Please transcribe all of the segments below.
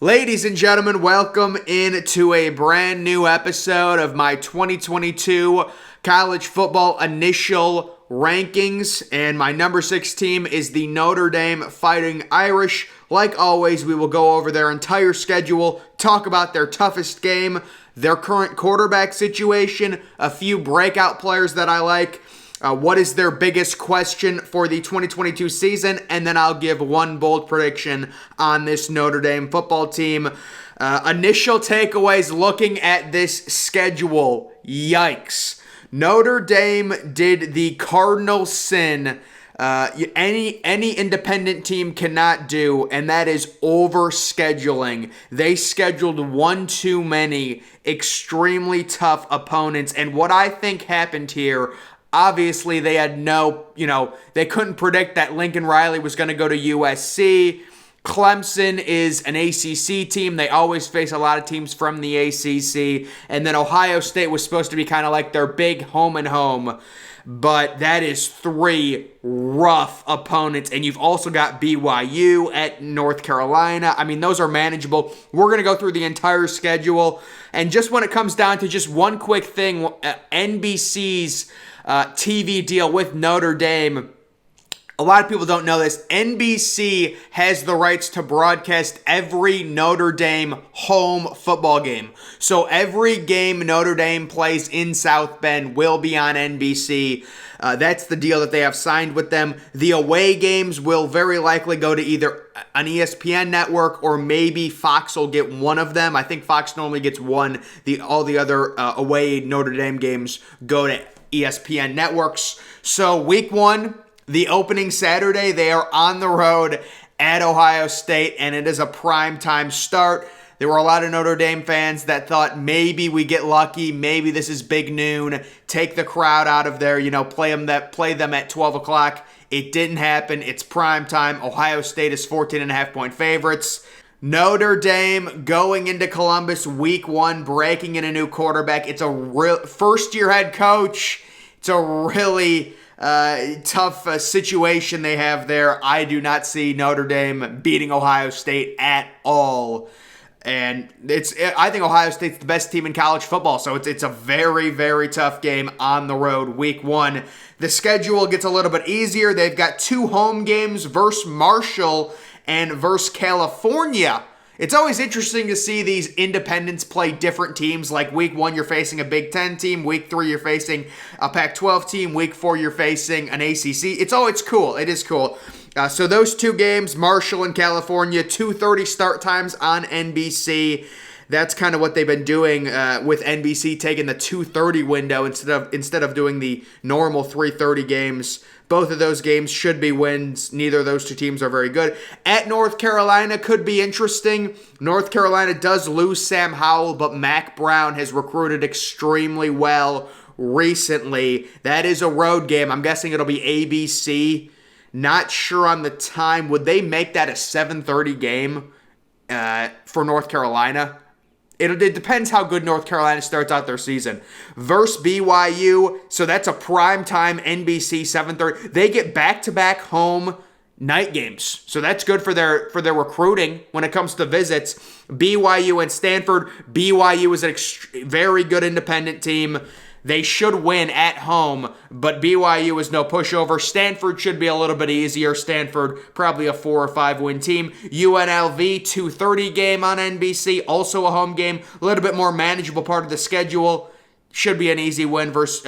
Ladies and gentlemen, welcome into a brand new episode of my 2022 college football initial rankings, and my number 6 team is the Notre Dame Fighting Irish. Like always, we will go over their entire schedule, talk about their toughest game, their current quarterback situation, a few breakout players that I like, what is their biggest question for the 2022 season, and then I'll give one bold prediction on this Notre Dame football team. Initial takeaways looking at this schedule. Yikes. Notre Dame did the cardinal sin any independent team cannot do, and that is overscheduling. They scheduled one too many extremely tough opponents, and what I think happened here, obviously they had they couldn't predict that Lincoln Riley was going to go to USC. Clemson is an ACC team. They always face a lot of teams from the ACC. And then Ohio State was supposed to be kind of like their big home and home. But that is 3 rough opponents. And you've also got BYU at North Carolina. I mean, those are manageable. We're going to go through the entire schedule. And just when it comes down to just one quick thing, NBC's TV deal with Notre Dame. A lot of people don't know this. NBC has the rights to broadcast every Notre Dame home football game. So every game Notre Dame plays in South Bend will be on NBC. That's the deal that they have signed with them. The away games will very likely go to either an ESPN network or maybe Fox will get one of them. I think Fox normally gets one. All the other away Notre Dame games go to ESPN networks. So week 1, the opening Saturday, they are on the road at Ohio State, and it is a primetime start. There were a lot of Notre Dame fans that thought maybe we get lucky, maybe this is big noon, take the crowd out of there, play them at 12 o'clock. It didn't happen. It's primetime. Ohio State is 14.5-point favorites. Notre Dame going into Columbus week 1, breaking in a new quarterback. It's a real first-year head coach. It's a really tough situation they have there. I do not see Notre Dame beating Ohio State at all. And I think Ohio State's the best team in college football, so it's a very, very tough game on the road week 1. The schedule gets a little bit easier. They've got 2 home games versus Marshall and versus California. It's always interesting to see these independents play different teams. Like week 1, you're facing a Big Ten team. Week 3, you're facing a Pac-12 team. Week 4, you're facing an ACC. It's cool. It is cool. So those 2 games, Marshall and California, 2:30 start times on NBC. That's kind of what they've been doing with NBC, taking the 2:30 window instead of doing the normal 3:30 games. Both of those games should be wins. Neither of those 2 teams are very good. At North Carolina could be interesting. North Carolina does lose Sam Howell, but Mac Brown has recruited extremely well recently. That is a road game. I'm guessing it'll be ABC. Not sure on the time. Would they make that a 7:30 game for North Carolina? It depends how good North Carolina starts out their season. Versus BYU, so that's a primetime NBC 7:30. They get back-to-back home night games, so that's good for their recruiting when it comes to visits. BYU and Stanford. BYU is a very good independent team. They should win at home, but BYU is no pushover. Stanford should be a little bit easier. Stanford, probably a 4 or 5 win team. UNLV, 2:30 game on NBC, also a home game. A little bit more manageable part of the schedule. Should be an easy win versus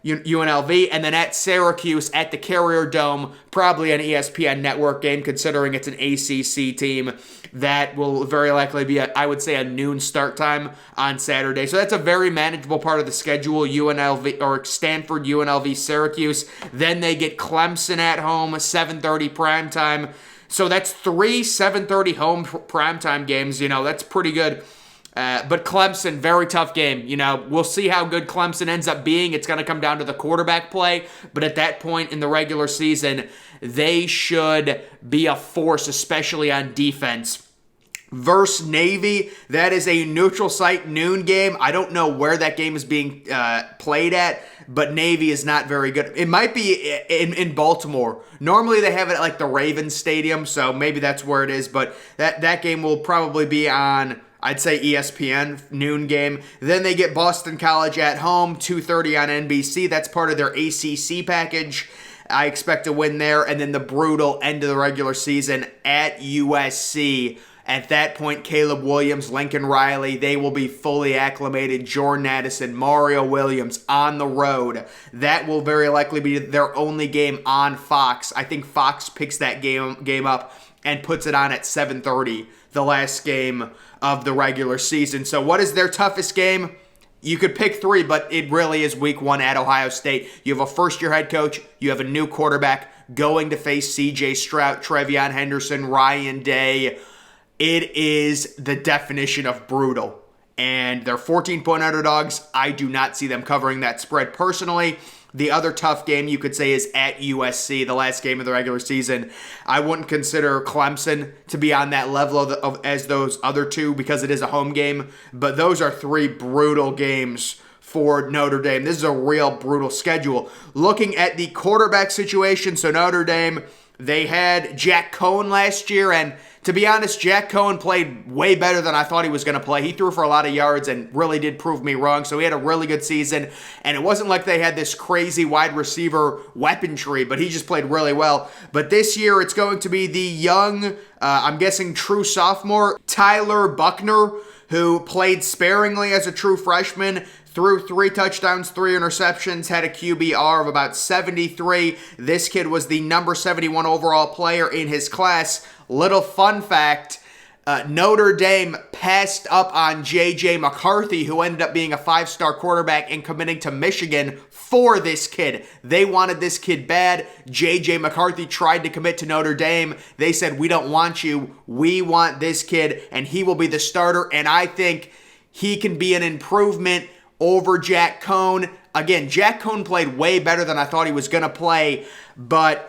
UNLV. And then at Syracuse, at the Carrier Dome, probably an ESPN network game, considering it's an ACC team. That will very likely be, I would say, a noon start time on Saturday. So that's a very manageable part of the schedule, UNLV or Stanford, UNLV, Syracuse. Then they get Clemson at home, 7:30 primetime. So that's 3 7:30 home primetime games. That's pretty good. But Clemson, very tough game. We'll see how good Clemson ends up being. It's going to come down to the quarterback play. But at that point in the regular season, they should be a force, especially on defense. versus Navy. That is a neutral site noon game. I don't know where that game is being played at, but Navy is not very good. It might be in Baltimore. Normally they have it at like the Ravens Stadium, so maybe that's where it is, but that game will probably be on, I'd say, ESPN, noon game. Then they get Boston College at home, 2:30 on NBC. That's part of their ACC package. I expect to win there. And then the brutal end of the regular season at USC. At that point, Caleb Williams, Lincoln Riley, they will be fully acclimated. Jordan Addison, Mario Williams on the road. That will very likely be their only game on Fox. I think Fox picks that game up and puts it on at 7:30, the last game of the regular season. So what is their toughest game? You could pick three, but it really is week one at Ohio State. You have a first-year head coach. You have a new quarterback going to face C.J. Stroud, Trevion Henderson, Ryan Day. It is the definition of brutal. And they're 14-point underdogs. I do not see them covering that spread personally. The other tough game you could say is at USC, the last game of the regular season. I wouldn't consider Clemson to be on that level as those other two because it is a home game. But those are three brutal games for Notre Dame. This is a real brutal schedule. Looking at the quarterback situation, so Notre Dame, they had Jack Coan last year, and to be honest, Jack Coan played way better than I thought he was going to play. He threw for a lot of yards and really did prove me wrong, so he had a really good season, and it wasn't like they had this crazy wide receiver weaponry, but he just played really well. But this year, it's going to be the young, I'm guessing true sophomore, Tyler Buckner, who played sparingly as a true freshman, threw 3 touchdowns, 3 interceptions, had a QBR of about 73. This kid was the number 71 overall player in his class. Little fun fact, Notre Dame passed up on J.J. McCarthy, who ended up being a 5-star quarterback and committing to Michigan for this kid. They wanted this kid bad. J.J. McCarthy tried to commit to Notre Dame. They said, we don't want you. We want this kid, and he will be the starter. And I think he can be an improvement over Jack Coan. Again, Jack Coan played way better than I thought he was going to play, but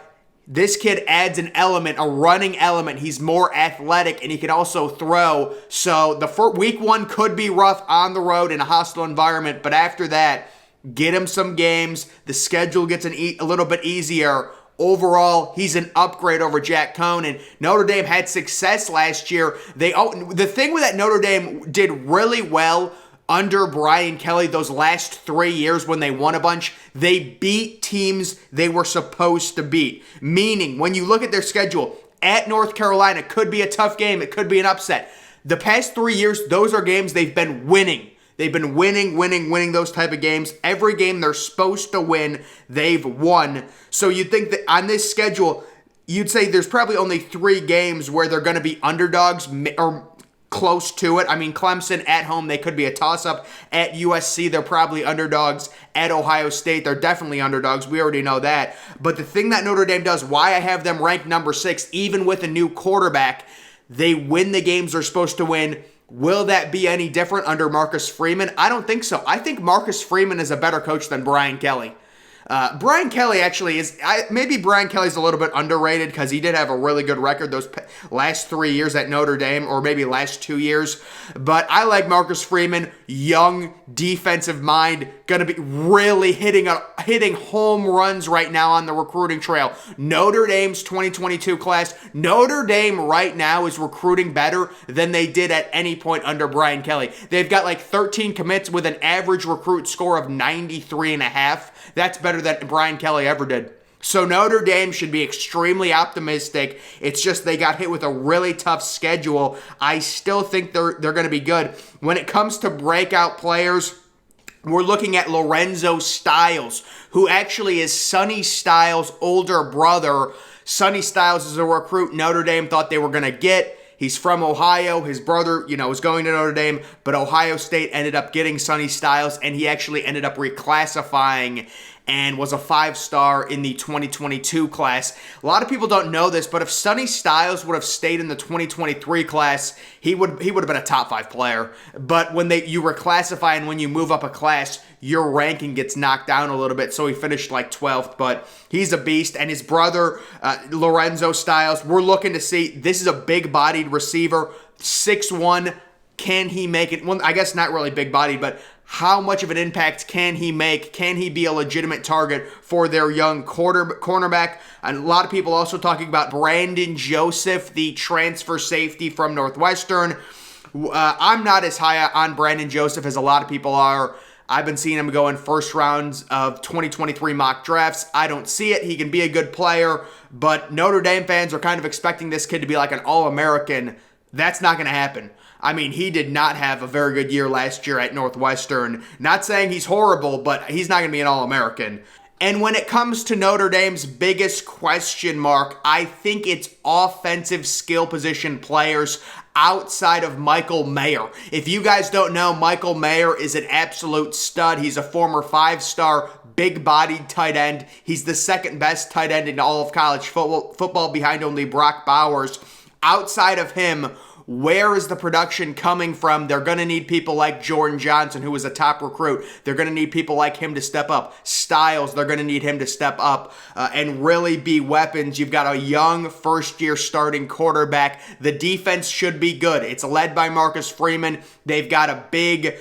this kid adds an element, a running element. He's more athletic, and he can also throw. So the week one could be rough on the road in a hostile environment, but after that, get him some games. The schedule gets a little bit easier. Overall, he's an upgrade over Jack Coan, and Notre Dame had success last year. The thing with that Notre Dame did really well under Brian Kelly those last 3 years when they won a bunch, they beat teams they were supposed to beat. Meaning, when you look at their schedule, at North Carolina could be a tough game. It could be an upset. The past 3 years, those are games they've been winning. They've been winning those type of games. Every game they're supposed to win, they've won. So you'd think that on this schedule, you'd say there's probably only 3 games where they're going to be underdogs or close to it. I mean, Clemson at home, they could be a toss-up. At USC, they're probably underdogs. At Ohio State, they're definitely underdogs. We already know that. But the thing that Notre Dame does, why I have them ranked number 6, even with a new quarterback, they win the games they're supposed to win. Will that be any different under Marcus Freeman? I don't think so. I think Marcus Freeman is a better coach than Brian Kelly. Brian Kelly actually is, maybe Brian Kelly's a little bit underrated because he did have a really good record those last 3 years at Notre Dame, or maybe last 2 years. But I like Marcus Freeman, young defensive mind, going to be really hitting home runs right now on the recruiting trail. Notre Dame's 2022 class, Notre Dame right now is recruiting better than they did at any point under Brian Kelly. They've got like 13 commits with an average recruit score of 93.5. That's better than Brian Kelly ever did. So Notre Dame should be extremely optimistic. It's just they got hit with a really tough schedule. I still think they're going to be good. When it comes to breakout players, we're looking at Lorenzo Styles, who actually is Sonny Styles' older brother. Sonny Styles is a recruit Notre Dame thought they were going to get. He's from Ohio. His brother, was going to Notre Dame, but Ohio State ended up getting Sonny Styles, and he actually ended up reclassifying and was a 5-star in the 2022 class. A lot of people don't know this, but if Sonny Styles would have stayed in the 2023 class, he would have been a top 5 player. But when you reclassify and when you move up a class, your ranking gets knocked down a little bit, so he finished like 12th, but he's a beast. And his brother, Lorenzo Styles, we're looking to see, this is a big-bodied receiver, 6'1", can he make it? Well, I guess not really big body, but how much of an impact can he make? Can he be a legitimate target for their young cornerback? And a lot of people also talking about Brandon Joseph, the transfer safety from Northwestern. I'm not as high on Brandon Joseph as a lot of people are. I've been seeing him go in first rounds of 2023 mock drafts. I don't see it. He can be a good player, but Notre Dame fans are kind of expecting this kid to be like an All-American. That's not going to happen. I mean, he did not have a very good year last year at Northwestern. Not saying he's horrible, but he's not going to be an All-American. And when it comes to Notre Dame's biggest question mark, I think it's offensive skill position players outside of Michael Mayer. If you guys don't know, Michael Mayer is an absolute stud. He's a former 5-star, big-bodied tight end. He's the second best tight end in all of college football behind only Brock Bowers. Outside of him, where is the production coming from? They're going to need people like Jordan Johnson, who was a top recruit. They're going to need people like him to step up. Styles, they're going to need him to step up and really be weapons. You've got a young first-year starting quarterback. The defense should be good. It's led by Marcus Freeman. They've got a big,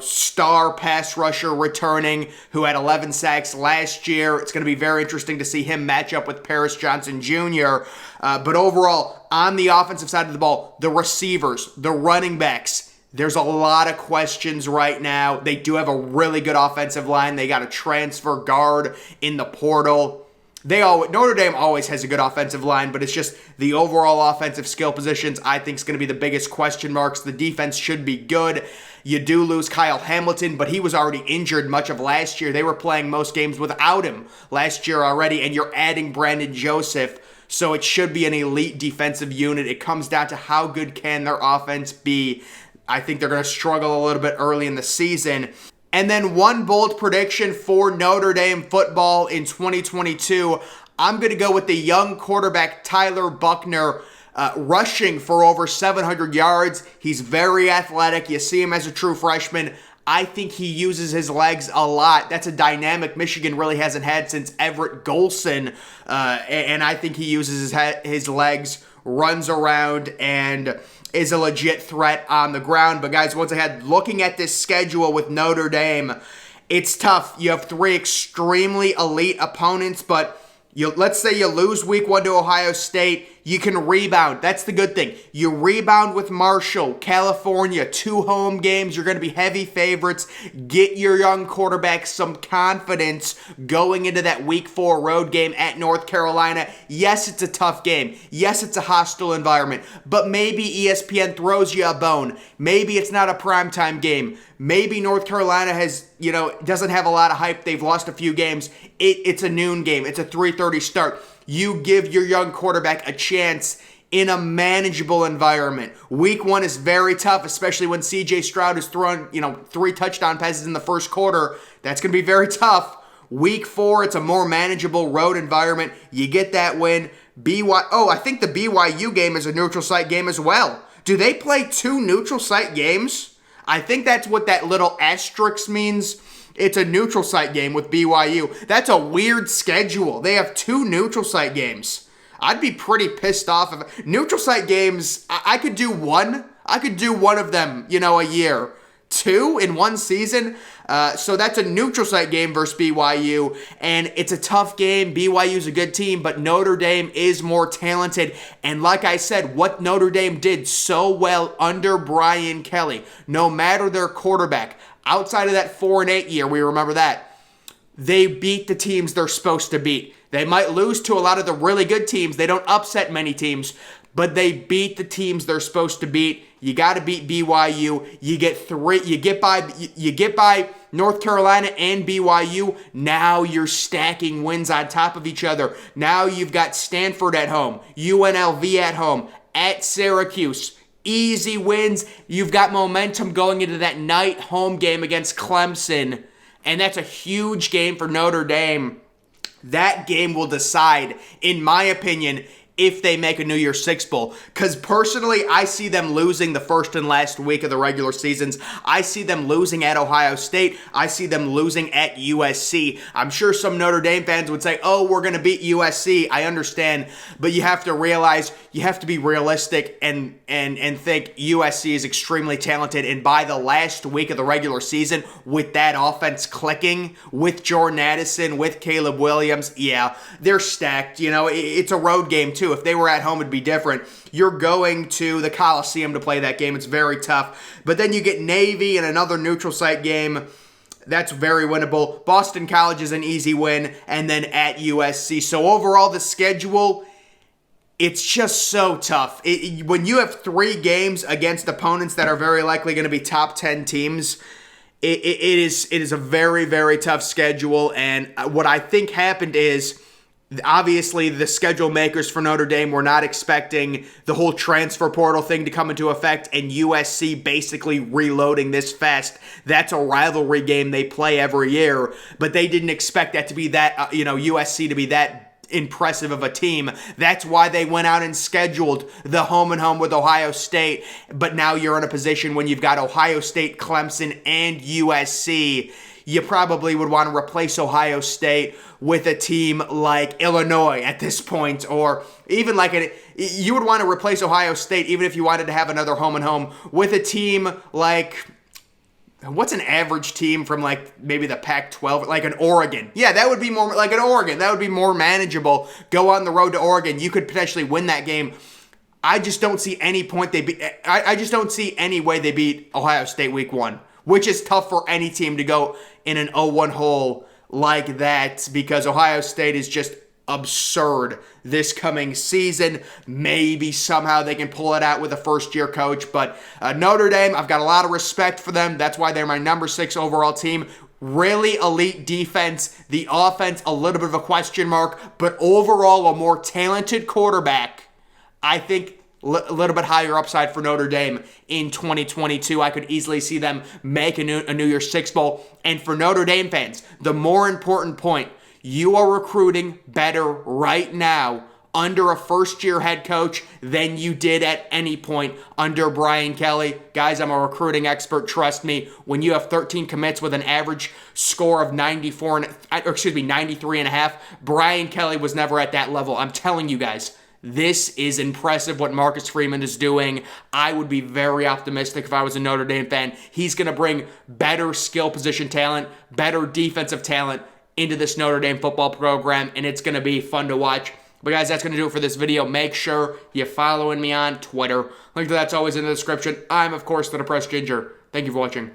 star pass rusher returning who had 11 sacks last year. It's going to be very interesting to see him match up with Paris Johnson Jr. But overall, on the offensive side of the ball, the receivers, the running backs, there's a lot of questions right now. They do have a really good offensive line. They got a transfer guard in the portal. Notre Dame always has a good offensive line, but it's just the overall offensive skill positions I think is going to be the biggest question marks. The defense should be good. You do lose Kyle Hamilton, but he was already injured much of last year. They were playing most games without him last year already, and you're adding Brandon Joseph. So it should be an elite defensive unit. It comes down to how good can their offense be. I think they're going to struggle a little bit early in the season. And then one bold prediction for Notre Dame football in 2022. I'm going to go with the young quarterback Tyler Buckner, rushing for over 700 yards. He's very athletic. You see him as a true freshman. I think he uses his legs a lot. That's a dynamic Michigan really hasn't had since Everett Golson. And I think he uses his legs, runs around, and is a legit threat on the ground. But guys, once again, looking at this schedule with Notre Dame, it's tough. You have 3 extremely elite opponents, but let's say you lose week 1 to Ohio State, you can rebound. That's the good thing. You rebound with Marshall, California, 2 home games. You're going to be heavy favorites. Get your young quarterback some confidence going into that week 4 road game at North Carolina. Yes, it's a tough game. Yes, it's a hostile environment. But maybe ESPN throws you a bone. Maybe it's not a primetime game. Maybe North Carolina doesn't have a lot of hype. They've lost a few games. It's a noon game. It's a 3:30 start. You give your young quarterback a chance in a manageable environment. Week 1 is very tough, especially when C.J. Stroud is throwing, 3 touchdown passes in the first quarter. That's going to be very tough. Week 4, it's a more manageable road environment. You get that win. I think the BYU game is a neutral site game as well. Do they play 2 neutral site games? I think that's what that little asterisk means. It's a neutral site game with BYU. That's a weird schedule. They have 2 neutral site games. I'd be pretty pissed off if neutral site games, I could do one. I could do one of them, a year. 2 in one season. So that's a neutral site game versus BYU. And it's a tough game. BYU's a good team, but Notre Dame is more talented. And like I said, what Notre Dame did so well under Brian Kelly, no matter their quarterback, outside of that 4-8 year, we remember that, they beat the teams they're supposed to beat. They might lose to a lot of the really good teams. They don't upset many teams, but they beat the teams they're supposed to beat. You got to beat BYU. You get by North Carolina and BYU. Now you're stacking wins on top of each other. Now you've got Stanford at home, UNLV at home, at Syracuse. Easy wins. You've got momentum going into that night home game against Clemson, and that's a huge game for Notre Dame. That game will decide, in my opinion, if they make a New Year's Six Bowl. Because personally, I see them losing the first and last week of the regular seasons. I see them losing at Ohio State. I see them losing at USC. I'm sure some Notre Dame fans would say, oh, we're going to beat USC. I understand, but you have to realize, you have to be realistic and think USC is extremely talented. And by the last week of the regular season, with that offense clicking, with Jordan Addison, with Caleb Williams, yeah, they're stacked. You know, it's a road game too. If they were at home, it'd be different. You're going to the Coliseum to play that game. It's very tough. But then you get Navy in another neutral site game. That's very winnable. Boston College is an easy win. And then at USC. So overall, the schedule, it's just so tough. When you have 3 games against opponents that are very likely going to be top 10 teams, it is a very, very tough schedule. And what I think happened is, obviously, the schedule makers for Notre Dame were not expecting the whole transfer portal thing to come into effect, and USC basically reloading this fast. That's a rivalry game they play every year, but they didn't expect that to be that, USC to be that impressive of a team. That's why they went out and scheduled the home and home with Ohio State. But now you're in a position when you've got Ohio State, Clemson, and USC. You probably would want to replace Ohio State with a team like Illinois at this point, or even you would want to replace Ohio State even if you wanted to have another home and home with a team like, what's an average team from maybe the Pac-12, like an Oregon? Yeah, that would be more like an Oregon. That would be more manageable. Go on the road to Oregon. You could potentially win that game. I just don't see any point I just don't see any way they beat Ohio State week 1, which is tough for any team to go in an 0-1 hole like that, because Ohio State is just absurd this coming season. Maybe somehow they can pull it out with a first-year coach, but Notre Dame, I've got a lot of respect for them. That's why they're my number 6 overall team. Really elite defense. The offense, a little bit of a question mark, but overall a more talented quarterback. I think a little bit higher upside for Notre Dame in 2022. I could easily see them make a New Year's Six Bowl. And for Notre Dame fans, the more important point, you are recruiting better right now under a first-year head coach than you did at any point under Brian Kelly. Guys, I'm a recruiting expert. Trust me, when you have 13 commits with an average score of 93 and a half, Brian Kelly was never at that level. I'm telling you guys. This is impressive what Marcus Freeman is doing. I would be very optimistic if I was a Notre Dame fan. He's going to bring better skill position talent, better defensive talent into this Notre Dame football program, and it's going to be fun to watch. But guys, that's going to do it for this video. Make sure you're following me on Twitter. Link to that's always in the description. I'm, of course, the Depressed Ginger. Thank you for watching.